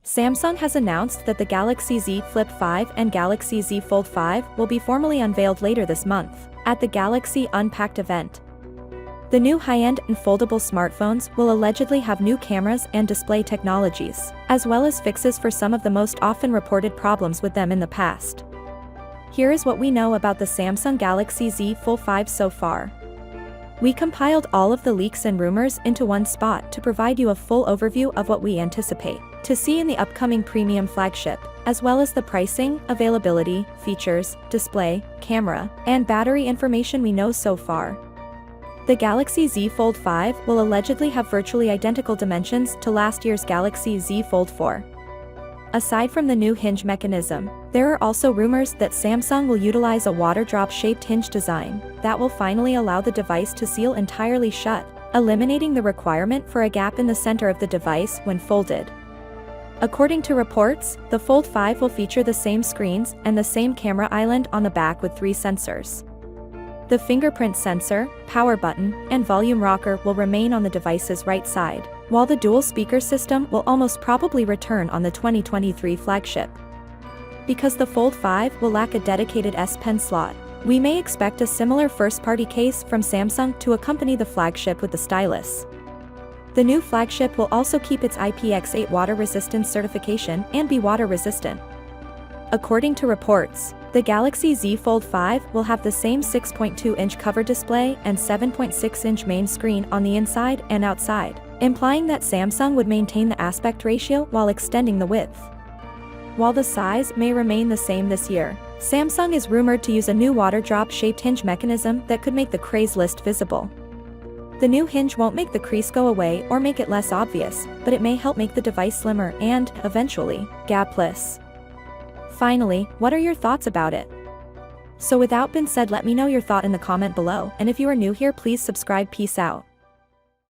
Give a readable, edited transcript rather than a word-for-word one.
Samsung has announced that the Galaxy Z Flip 5 and Galaxy Z Fold 5 will be formally unveiled later this month, at the Galaxy Unpacked event. The new high-end and foldable smartphones will allegedly have new cameras and display technologies, as well as fixes for some of the most often reported problems with them in the past. Here is what we know about the Samsung Galaxy Z Fold 5 so far. We compiled all of the leaks and rumors into one spot to provide you a full overview of what we anticipate to see in the upcoming premium flagship, as well as the pricing, availability, features, display, camera, and battery information we know so far. The Galaxy Z Fold 5 will allegedly have virtually identical dimensions to last year's Galaxy Z Fold 4. Aside from the new hinge mechanism, there are also rumors that Samsung will utilize a water drop-shaped hinge design that will finally allow the device to seal entirely shut, eliminating the requirement for a gap in the center of the device when folded. According to reports, the Fold 5 will feature the same screens and the same camera island on the back with 3 sensors. The fingerprint sensor, power button, and volume rocker will remain on the device's right side, while the dual speaker system will almost probably return on the 2023 flagship. Because the Fold 5 will lack a dedicated S Pen slot, we may expect a similar first-party case from Samsung to accompany the flagship with the stylus. The new flagship will also keep its IPX8 water resistance certification and be water resistant. According to reports, the Galaxy Z Fold 5 will have the same 6.2-inch cover display and 7.6-inch main screen on the inside and outside, implying that Samsung would maintain the aspect ratio while extending the width. While the size may remain the same this year, Samsung is rumored to use a new water drop-shaped hinge mechanism that could make the craze list visible. The new hinge won't make the crease go away or make it less obvious, but it may help make the device slimmer and, eventually, gapless. Finally, what are your thoughts about it? So without being said, let me know your thought in the comment below, and if you are new here, please subscribe. Peace out.